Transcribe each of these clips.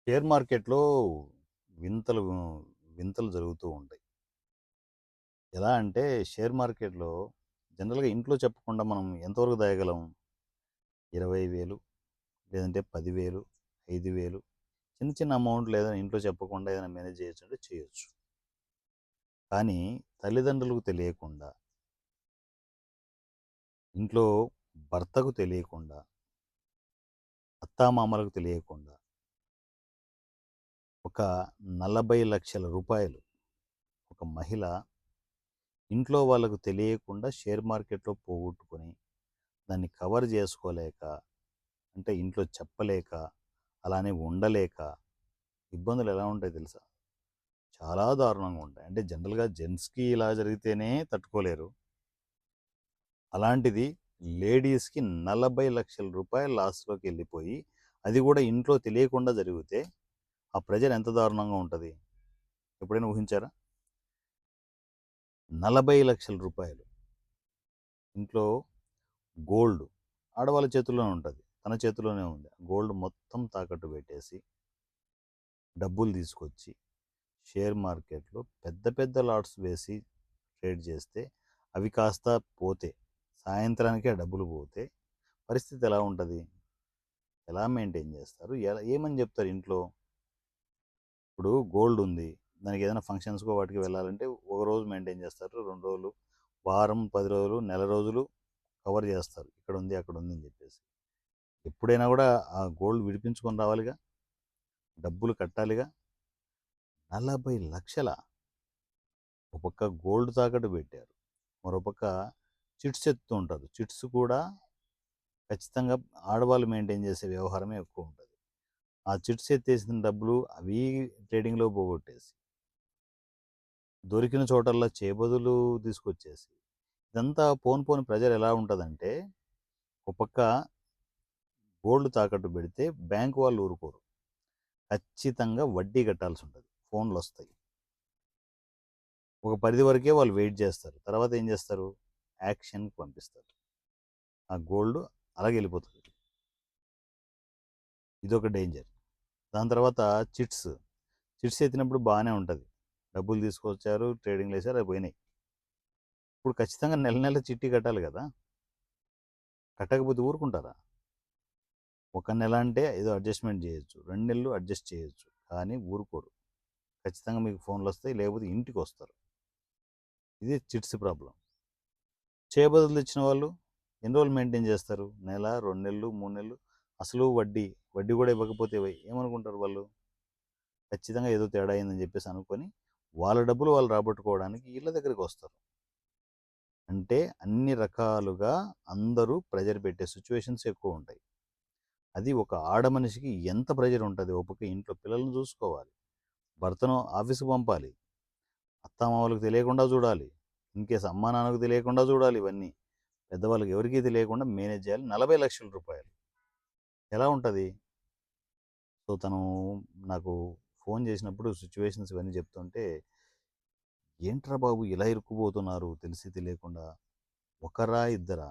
Share మార్కెట్‌లో వింతలు వింతలు జరుగుతూ ఉంటాయి. ఎలా అంటే షేర్ మార్కెట్‌లో జనరల్‌గా ఇంట్లో చెప్పకుండా మనం ఎంతవరకు దాయగలం? 20,000 లేదంటే 10,000, 5,000 చిన్న చిన్న అమౌంట్లు ఏదైనా ఇంట్లో చెప్పకుండా ఏదైనా మేనేజ్ చేయొచ్చంటే చేయొచ్చు. కానీ తల్లిదండ్రులకు తెలియకుండా, ఇంట్లో భర్తకు తెలియకుండా, అత్తామామలకు తెలియకుండా ఒక 40,00,000 రూపాయలు ఒక మహిళ ఇంట్లో వాళ్ళకు తెలియకుండా షేర్ మార్కెట్‌లో పోగొట్టుకొని దాన్ని కవర్ చేసుకోలేక, అంటే ఇంట్లో చెప్పలేక, అలానే ఉండలేక ఇబ్బందులు ఎలా ఉంటాయో తెలుసా? చాలా దారుణంగా ఉంటాయి. అంటే జనరల్‌గా జెంట్స్‌కి ఇలా జరిగితేనే తట్టుకోలేరు. అలాంటిది లేడీస్‌కి 40,00,000 రూపాయలు లాస్‌లోకెళ్ళిపోయి, అది కూడా ఇంట్లో తెలియకుండా జరిగితే, ఆ ప్రెషర్ ఎంత దారుణంగా ఉంటది? ఎప్పుడైనా ఊహించారా? 40,00,000 రూపాయలు ఇంట్లో గోల్డ్ ఆడవాళ్ళ చేతుల్లోనే ఉంటది. తన చేతిలోనే ఉంది. గోల్డ్ మొత్తం తాకట్టు పెట్టేసి, డబ్బులు తీసుకొచ్చి షేర్ మార్కెట్‌లో పెద్ద పెద్ద లాట్స్ వేసి ట్రేడ్ చేస్తే, అవి కాస్త పోతే, సాయంత్రానికే ఆ డబ్బులు పోతే పరిస్థితి ఎలా ఉంటది? ఎలా మెయింటైన్ చేస్తారు? ఏమని చెప్తారు ఇంట్లో? ఇప్పుడు గోల్డ్ ఉంది. దానికి ఏదైనా ఫంక్షన్స్‌కో వాటికి వెళ్ళాలంటే ఒక రోజు మెయింటైన్ చేస్తారు. 2 రోజులు, వారం, 10 రోజులు, నెల రోజులు కవర్ చేస్తారు. ఇక్కడుంది, అక్కడుంది అని చెప్పేసి. ఎప్పుడైనా కూడా ఆ గోల్డ్ విడిపించుకొని రావాలిగా. డబ్బులు కట్టాలిగా. 40,00,000 ఒక పక్క గోల్డ్ తాకట్టు పెట్టారు. మరోపక్క చిట్స్ ఎత్తుతూ ఉంటారు. చిట్స్ కూడా ఖచ్చితంగా ఆడవాళ్ళు మెయింటైన్ చేసే వ్యవహారమే ఎక్కువ ఉంటది. ఆ చిట్స్ ఎత్తేసిన డబ్బులు అవి ట్రేడింగ్‌లో పోగొట్టేసి, దొరికిన చోటల్లా చేబదులు తీసుకొచ్చేసి, ఇదంతా పోను పోను ప్రెషర్ ఎలా ఉంటదంటే, ఒక పక్క గోల్డ్ తాకట్టు పెడితే బ్యాంక్ వాళ్ళు ఊరుకోరు. ఖచ్చితంగా వడ్డీ కట్టాల్సి ఉంటది. ఫోన్‌లొస్తాయి. ఒక పరిధి వరకే వాళ్ళు వెయిట్ చేస్తారు. తర్వాత ఏం చేస్తారు? యాక్షన్‌కి పంపిస్తారు. ఆ గోల్డ్ అలాగే వెళ్ళిపోతది. ఇదొక డేంజర్. దాని తర్వాత చిట్స్. చిట్స్ ఎత్తినప్పుడు బానే ఉంటది. డబ్బులు తీసుకొచ్చారు, ట్రేడింగ్‌లో ఏసారు, అవి పోయినాయి. ఇప్పుడు ఖచ్చితంగా నెల నెల చిట్టి కట్టాలి గదా! కట్టకపోతే ఊరుకుంటారా? ఒక నెల అంటే ఏదో అడ్జస్ట్‌మెంట్ చేయొచ్చు. 2 నెలలు అడ్జస్ట్ చేయొచ్చు. కానీ ఊరుకోరు. ఖచ్చితంగా మీకు ఫోన్‌లొస్తాయి. లేకపోతే ఇంటికొస్తారు. ఇది చిట్స్ ప్రాబ్లమ్. చేయబదులు తెచ్చిన వాళ్ళు ఎన్ని రోజులు మెయింటైన్ చేస్తారు? నెల, 2 నెలలు, 3 నెలలు. అసలు వడ్డీ. వడ్డీ కూడా ఇవ్వకపోతే ఏమనుకుంటారు వాళ్ళు? ఖచ్చితంగా ఏదో తేడా అయిందని చెప్పేసి అనుకొని, వాళ్ళ డబ్బులు వాళ్ళు రాబట్టుకోవడానికి ఈళ్ళ దగ్గరికొస్తారు. అంటే అన్ని రకాలుగా అందరూ ప్రెషర్ పెట్టే సిట్యుయేషన్స్ ఎక్కువుంటాయి. అది ఒక ఆడ మనిషికి ఎంత ప్రెషర్ ఉంటది? ఒక పక్క ఇంట్లో పిల్లల్ని చూసుకోవాలి. భర్తను ఆఫీస్‌కి పంపాలి. అత్తామామలకు తెలియకుండా చూడాలి. ఇన్‌కేస్ అమ్మా, నాన్నకు తెలియకుండా చూడాలి ఇవన్నీ. పెద్దవాళ్ళకి ఎవరికీ తెలియకుండా మేనేజ్ చేయాలి. 40,00,000 రూపాయలు. ఎలా ఉంటది? సో, తను నాకు ఫోను చేసినప్పుడు సిట్యుయేషన్స్ ఇవన్నీ చెప్తుంటే, ఏంట్రా బాబు ఇలా ఇరుక్కుపోతున్నారు తెలిసి తెలియకుండా. ఒకరా? ఇద్దరా?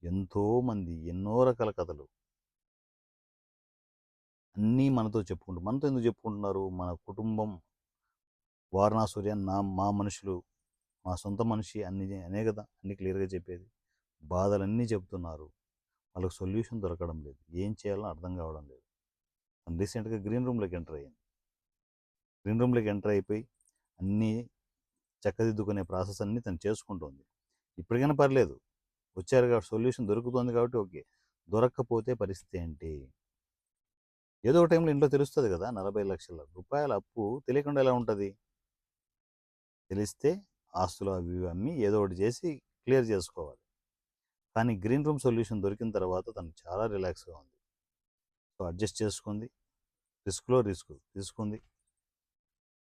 ఎంతోమంది, ఎన్నో రకాల కథలు. అన్నీ మనతో చెప్పుకుంటూ మనతో ఎందుకు చెప్పుకుంటున్నారు? మన కుటుంబం, వారణాసురి అని మా మనుషులు, మా సొంత మనిషి అనే కదా అన్నీ క్లియర్‌గా చెప్పేది. బాధలన్నీ చెప్తున్నారు. వాళ్ళకి సొల్యూషన్ దొరకడం లేదు. ఏం చేయాలో అర్థం కావడం లేదు. రీసెంట్‌గా గ్రీన్ రూమ్‌లోకి ఎంటర్ అయ్యింది. గ్రీన్ రూమ్‌లోకి ఎంటర్ అయిపోయి అన్నీ చక్కదిద్దుకునే ప్రాసెస్ అన్నీ తను చేసుకుంటోంది. ఇప్పటికైనా పర్లేదు. వచ్చారు కాబట్టి సొల్యూషన్ దొరుకుతుంది కాబట్టి ఓకే. దొరక్కపోతే పరిస్థితి ఏంటి? ఏదో ఒక టైంలో ఇంట్లో తెలుస్తది కదా! 40,00,000 రూపాయల అప్పు తెలియకుండా ఎలా ఉంటది? తెలిస్తే ఆస్తులు అవి ఇవి అమ్మి ఏదో ఒకటి చేసి క్లియర్ చేసుకోవాలి. కానీ గ్రీన్ రూమ్ సొల్యూషన్ దొరికిన తర్వాత తను చాలా రిలాక్స్‌గా ఉంది. సో, అడ్జస్ట్ చేసుకుంది. రిస్క్‌లో రిస్క్ తీసుకుంది.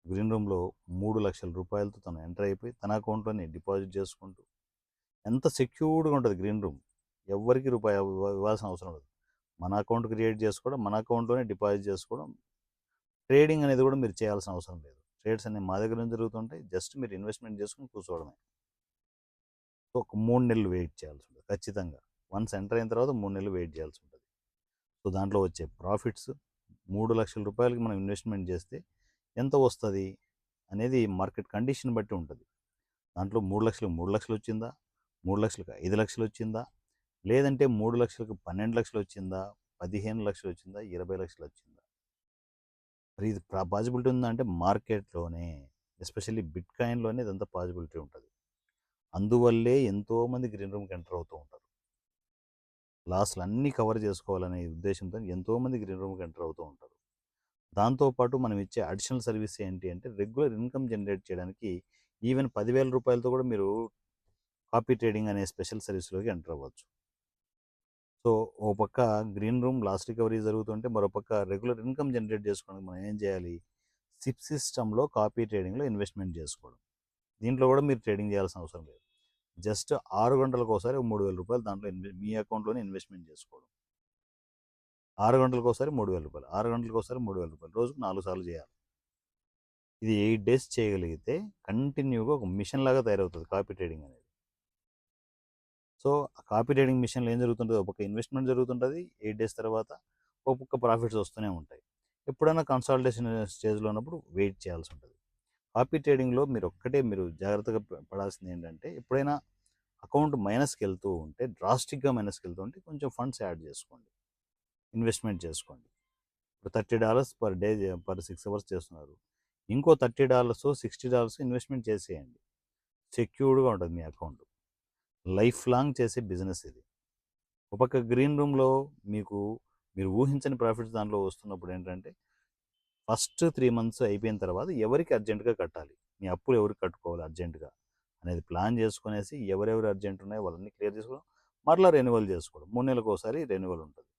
గ్రీన్ రూమ్‌లో 3,00,000 రూపాయలతో తను ఎంటర్ అయిపోయి తన అకౌంట్‌లోనే డిపాజిట్ చేసుకుంటూ ఎంత సెక్యూర్డ్‌గా ఉంటది గ్రీన్ రూమ్. ఎవ్వరికీ రూపాయి ఇవ్వాల్సిన అవసరం లేదు. మన అకౌంట్ క్రియేట్ చేసుకోవడం, మన అకౌంట్‌లోనే డిపాజిట్ చేసుకోవడం. ట్రేడింగ్ అనేది కూడా మీరు చేయాల్సిన అవసరం లేదు. ట్రేడ్స్ అన్నీ మా దగ్గరనే జరుగుతుంటాయి. జస్ట్ మీరు ఇన్వెస్ట్‌మెంట్ చేసుకొని కూర్చోవడమే. సో, ఒక 3 నెలలు వెయిట్ చేయాల్సి ఉంటది ఖచ్చితంగా. వన్స్ ఎంటర్ అయిన తర్వాత 3 నెలలు వెయిట్ చేయాల్సి ఉంటది. సో, దాంట్లో వచ్చే ప్రాఫిట్స్, రూ. 3,00,000 మనం ఇన్వెస్ట్మెంట్ చేస్తే ఎంత వస్తుంది అనేది మార్కెట్ కండిషన్ బట్టి ఉంటుంది. దాంట్లో 3,00,000 3,00,000 వచ్చిందా, 3,00,000కి 5,00,000 వచ్చిందా, లేదంటే 3,00,000కి 12,00,000 వచ్చిందా, 15,00,000 వచ్చిందా, 20,00,000 వచ్చిందా. మరి ఇది పాజిబిలిటీ ఉందా అంటే మార్కెట్లోనే, ఎస్పెషల్లీ బిట్ కాయిన్లోనే ఇదంతా పాజిబిలిటీ ఉంటుంది. అందువల్లే ఎంతోమంది గ్రీన్ రూమ్కి ఎంటర్ అవుతూ ఉంటారు. లాస్లు అన్నీ కవర్ చేసుకోవాలనే ఉద్దేశంతో ఎంతోమంది గ్రీన్ రూమ్కి ఎంటర్ అవుతూ ఉంటారు. దాంతోపాటు మనం ఇచ్చే అడిషనల్ సర్వీస్ ఏంటి అంటే రెగ్యులర్ ఇన్కమ్ జనరేట్ చేయడానికి ఈవెన్ 10,000 రూపాయలతో కూడా మీరు కాపీ ట్రేడింగ్ అనే స్పెషల్ సర్వీస్లోకి ఎంటర్ అవ్వచ్చు. సో ఓ పక్క గ్రీన్ రూమ్ లాస్ రికవరీ జరుగుతుంటే మరోపక్క రెగ్యులర్ ఇన్కమ్ జనరేట్ చేసుకోవడానికి మనం ఏం చేయాలి, సిప్ సిస్టంలో కాపీ ట్రేడింగ్లో ఇన్వెస్ట్మెంట్ చేసుకోవడం. దీంట్లో కూడా మీరు ట్రేడింగ్ చేయాల్సిన అవసరం లేదు. జస్ట్ 6 గంటలకు ఒకసారి 3,000 రూపాయలు దాంట్లో మీ అకౌంట్లోనే ఇన్వెస్ట్మెంట్ చేసుకోవడం. 6 గంటలకు ఒకసారి 3,000 రూపాయలు, 6 గంటలకు ఒకసారి 3,000 రూపాయలు, రోజుకు 4 సార్లు చేయాలి. ఇది 8 డేస్ చేయగలిగితే కంటిన్యూగా ఒక మిషన్ లాగా తయారవుతుంది కాపీ ట్రేడింగ్ అనేది. సో కాపీ ట్రేడింగ్ మిషన్లో ఏం జరుగుతుంటుంది, ఒక ఇన్వెస్ట్మెంట్ జరుగుతుంటుంది, 8 డేస్ తర్వాత ఒక్కొక్క ప్రాఫిట్స్ వస్తూనే ఉంటాయి. ఎప్పుడైనా కన్సాలిడేషన్ స్టేజ్లో ఉన్నప్పుడు వెయిట్ చేయాల్సి ఉంటుంది. కాపీ ట్రేడింగ్లో మీరు జాగ్రత్తగా పడాల్సింది ఏంటంటే, ఎప్పుడైనా అకౌంట్ మైనస్కి వెళ్తూ ఉంటే, డ్రాస్టిక్గా మైనస్కి వెళ్తూ ఉంటే కొంచెం ఫండ్స్ యాడ్ చేసుకోండి, ఇన్వెస్ట్మెంట్ చేసుకోండి. ఇప్పుడు $30 పర్ డే పర్ 6 అవర్స్ చేస్తున్నారు, ఇంకో $30 $60 ఇన్వెస్ట్మెంట్ చేసేయండి. సెక్యూర్డ్గా ఉంటుంది మీ అకౌంట్. లైఫ్ లాంగ్ చేసే బిజినెస్ ఇది. ఒక పక్క గ్రీన్ రూమ్లో మీరు ఊహించని ప్రాఫిట్స్ దాంట్లో వస్తున్నప్పుడు ఏంటంటే, ఫస్ట్ 3 మంత్స్ అయిపోయిన తర్వాత ఎవరికి అర్జెంటుగా కట్టాలి, మీ అప్పులు ఎవరికి కట్టుకోవాలి అర్జెంటుగా అనేది ప్లాన్ చేసుకునేసి ఎవరెవరు అర్జెంట్ ఉన్నాయో వాళ్ళని క్లియర్ చేసుకోవడం, మరలా రెన్యువల్ చేసుకోవడం. 3 నెలలకు ఒకసారి రెన్యువల్ ఉంటుంది.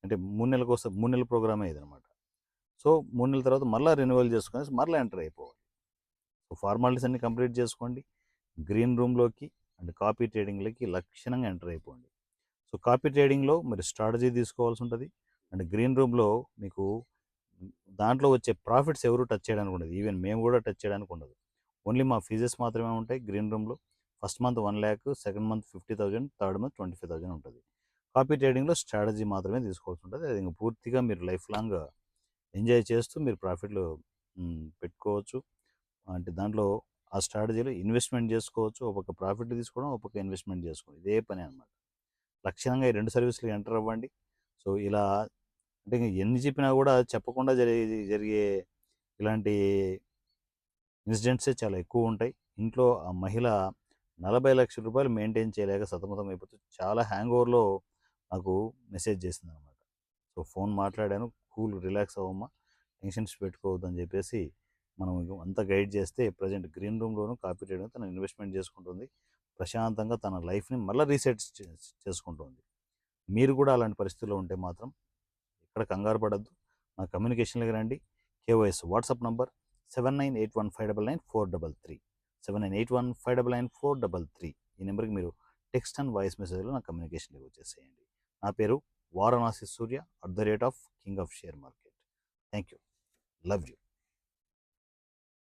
అంటే 3 నెలలకు ఒకసారి 3 నెలల ప్రోగ్రామే ఇదనమాట. సో 3 నెలల తర్వాత మరలా రెన్యువల్ చేసుకునేసి మరలా ఎంటర్ అయిపోవాలి. సో ఫార్మాలిటీస్ అన్ని కంప్లీట్ చేసుకోండి, గ్రీన్ రూమ్లోకి అండ్ కాపీ ట్రేడింగ్లోకి లక్షణంగా ఎంటర్ అయిపోండి. సో కాపీ ట్రేడింగ్లో మీరు స్ట్రాటజీ తీసుకోవాల్సి ఉంటుంది, అండ్ గ్రీన్ రూమ్లో మీకు దాంట్లో వచ్చే ప్రాఫిట్స్ ఎవరు టచ్ చేయడానికి ఉండదు, ఈవెన్ మేము కూడా టచ్ చేయడానికి ఉండదు. ఓన్లీ మా ఫీజెస్ మాత్రమే ఉంటాయి గ్రీన్ రూమ్లో. First month 1,00,000, second month 50,000, third month 25,000 ఉంటుంది. కాపీ ట్రేడింగ్లో స్ట్రాటజీ మాత్రమే తీసుకోవాల్సి ఉంటుంది. అది ఇంకా పూర్తిగా మీరు లైఫ్ లాంగ్ ఎంజాయ్ చేస్తూ మీరు ప్రాఫిట్లు పెట్టుకోవచ్చు. అంటే దాంట్లో ఆ స్ట్రాటజీలో ఇన్వెస్ట్మెంట్ చేసుకోవచ్చు, ఒక ప్రాఫిట్ తీసుకోవడం, ఒక ఇన్వెస్ట్మెంట్ చేసుకోవడం, ఇదే పని అనమాట. లక్షణంగా ఈ 2 సర్వీసులు ఎంటర్ అవ్వండి. సో ఇలా అంటే ఎన్ని చెప్పినా కూడా చెప్పకుండా జరిగే ఇలాంటి ఇన్సిడెంట్సే చాలా ఎక్కువ ఉంటాయి. ఇంట్లో ఆ మహిళ 40,00,000 రూపాయలు మెయింటైన్ చేయలేక సతమతం అయిపోతూ చాలా హ్యాంగ్ ఓవర్లో నాకు మెసేజ్ చేసిందనమాట. సో ఫోన్ మాట్లాడాను, కూల్ రిలాక్స్ అవ్వమ్మా, టెన్షన్స్ పెట్టుకోవద్దని చెప్పేసి మనం అంతా గైడ్ చేస్తే ప్రజెంట్ గ్రీన్ రూమ్లోను కాపీ ట్రేడింగ్ తను ఇన్వెస్ట్మెంట్ చేసుకుంటుంది. ప్రశాంతంగా తన లైఫ్ని మళ్ళీ రీసెట్ చేసుకుంటుంది. మీరు కూడా అలాంటి పరిస్థితుల్లో ఉంటే మాత్రం ఎక్కడ కంగారు పడద్దు, నా కమ్యూనికేషన్లోకి రండి. కేవైఎస్ వాట్సాప్ నంబర్ 7981599433, 7981599433. ఈ నెంబర్కి మీరు టెక్స్ట్ అండ్ వాయిస్ మెసేజ్లో నా కమ్యూనికేషన్లోకి వచ్చేసేయండి. నా పేరు వారణాసి సూర్య @king of share market. Thank you. Love you.